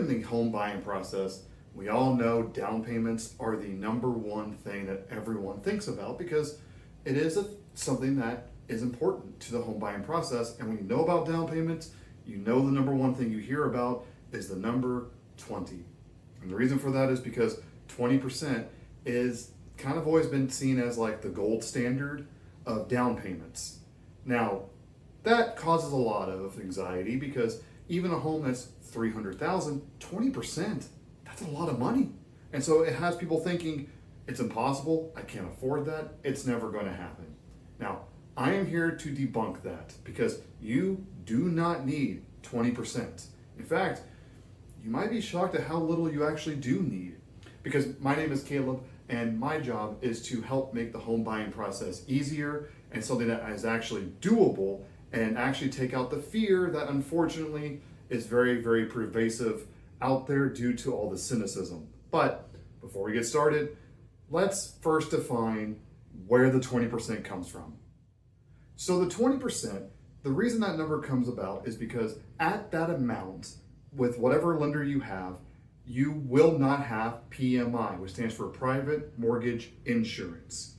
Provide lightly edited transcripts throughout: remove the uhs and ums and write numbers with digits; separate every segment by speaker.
Speaker 1: during the home buying process, we all know down payments are the number one thing that everyone thinks about because it is something that is important to the home buying process. And when you know about down payments, you know the number one thing you hear about is the number 20. And the reason for that is because 20% is kind of always been seen as like the gold standard of down payments. Now, that causes a lot of anxiety because even a home that's 300,000, 20%, that's a lot of money. And so it has people thinking it's impossible, I can't afford that, it's never going to happen. Now, I am here to debunk that because you do not need 20%. In fact, you might be shocked at how little you actually do need. Because my name is Caleb and my job is to help make the home buying process easier and something that is actually doable and actually take out the fear that unfortunately is very, very pervasive out there due to all the cynicism. But before we get started, let's first define where the 20% comes from. So the 20%, the reason that number comes about is because at that amount, with whatever lender you have, you will not have PMI, which stands for Private Mortgage Insurance.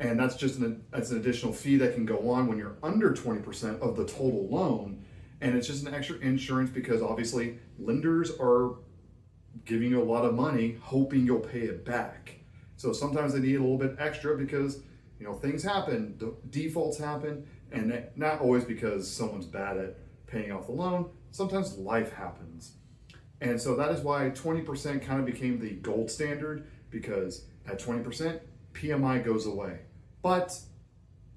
Speaker 1: And that's just that's an additional fee that can go on when you're under 20% of the total loan. And it's just an extra insurance because obviously lenders are giving you a lot of money, hoping you'll pay it back. So sometimes they need a little bit extra because things happen, defaults happen, and not always because someone's bad at paying off the loan. Sometimes life happens. And so that is why 20% kind of became the gold standard, because at 20%, PMI goes away. But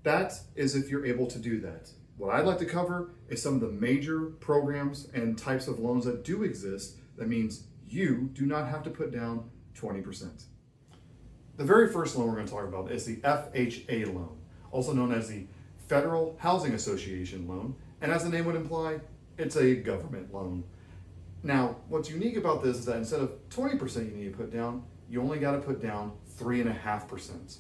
Speaker 1: that is if you're able to do that. What I'd like to cover is some of the major programs and types of loans that do exist. That means you do not have to put down 20%. The very first loan we're going to talk about is the FHA loan, also known as the Federal Housing Association loan. And as the name would imply, it's a government loan. Now, what's unique about this is that instead of 20% you need to put down, you only got to put down 3.5%.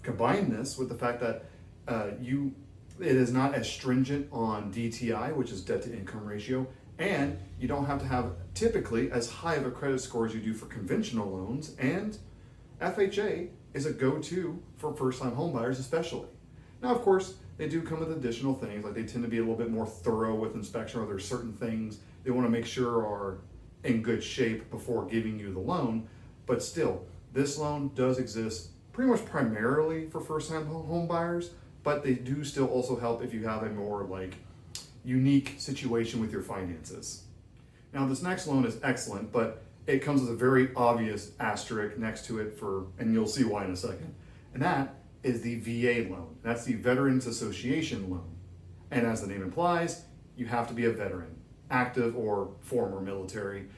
Speaker 1: Combine this with the fact that it is not as stringent on DTI, which is debt to income ratio, and you don't have to have typically as high of a credit score as you do for conventional loans, and FHA is a go-to for first-time home buyers especially. Now, of course, they do come with additional things, like they tend to be a little bit more thorough with inspection, or there's certain things they want to make sure are in good shape before giving you the loan. But still, this loan does exist pretty much primarily for first-time home buyers, but they do still also help if you have a more unique situation with your finances. Now, this next loan is excellent, but it comes with a very obvious asterisk next to it and you'll see why in a second. And that is the VA loan. That's the Veterans Association loan. And as the name implies, you have to be a veteran, active or former military,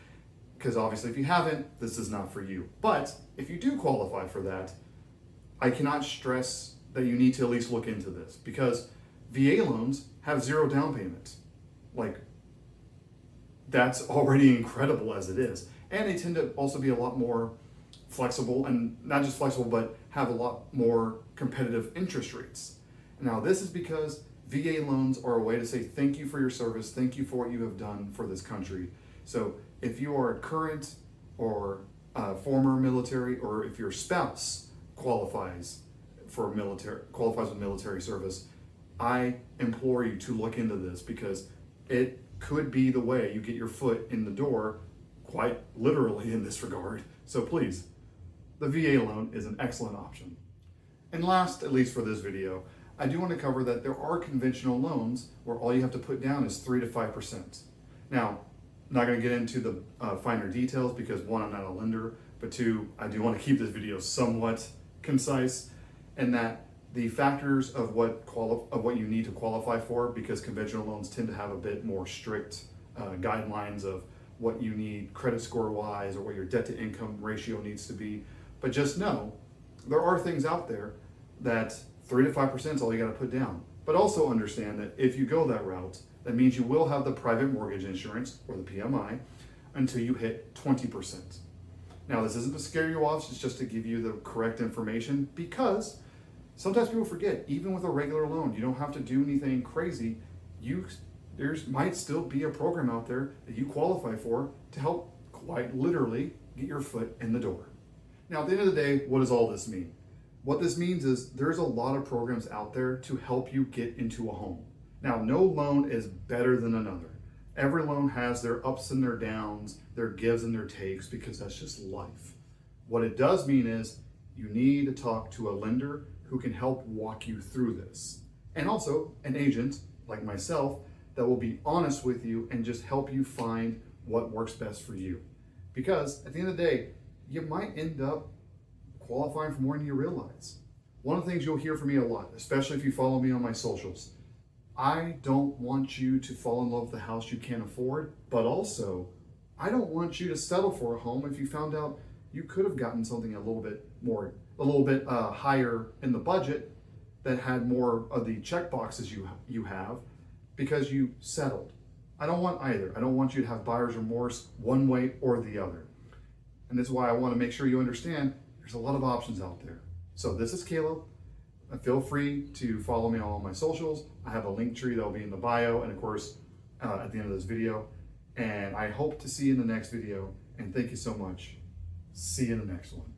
Speaker 1: because obviously if you haven't, this is not for you. But if you do qualify for that, I cannot stress that you need to at least look into this, because VA loans have 0 down payment. That's already incredible as it is. And they tend to also be a lot more flexible, and not just flexible, but have a lot more competitive interest rates. Now, this is because VA loans are a way to say thank you for your service, thank you for what you have done for this country. So if you are current or former military, or if your spouse qualifies with military service, I implore you to look into this, because it could be the way you get your foot in the door, quite literally in this regard. So please, the VA loan is an excellent option. And last, at least for this video, I do want to cover that there are conventional loans where all you have to put down is 3 to 5%. Now, I'm not going to get into the finer details because 1, I'm not a lender, but 2, I do want to keep this video somewhat concise, and that the factors of what you need to qualify for, because conventional loans tend to have a bit more strict guidelines of what you need credit score wise, or what your debt to income ratio needs to be. But just know, there are things out there that 3 to 5% is all you got to put down. But also understand that if you go that route, that means you will have the private mortgage insurance, or the PMI, until you hit 20%. Now, this isn't to scare you off, it's just to give you the correct information, because sometimes people forget, even with a regular loan, you don't have to do anything crazy. There might still be a program out there that you qualify for to help quite literally get your foot in the door. Now, at the end of the day, what does all this mean? What this means is there's a lot of programs out there to help you get into a home. Now, no loan is better than another. Every loan has their ups and their downs, their gives and their takes, because that's just life. What it does mean is you need to talk to a lender who can help walk you through this. And also an agent like myself that will be honest with you and just help you find what works best for you. Because at the end of the day, you might end up qualifying for more than you realize. One of the things you'll hear from me a lot, especially if you follow me on my socials, I don't want you to fall in love with the house you can't afford, but also I don't want you to settle for a home if you found out you could have gotten something a little bit higher in the budget that had more of the check boxes you have because you settled. I don't want either. I don't want you to have buyer's remorse one way or the other. And this is why I want to make sure you understand there's a lot of options out there. So this is Caleb. Feel free to follow me on all my socials. I have a link tree that will be in the bio and of course at the end of this video. And I hope to see you in the next video. And thank you so much. See you in the next one.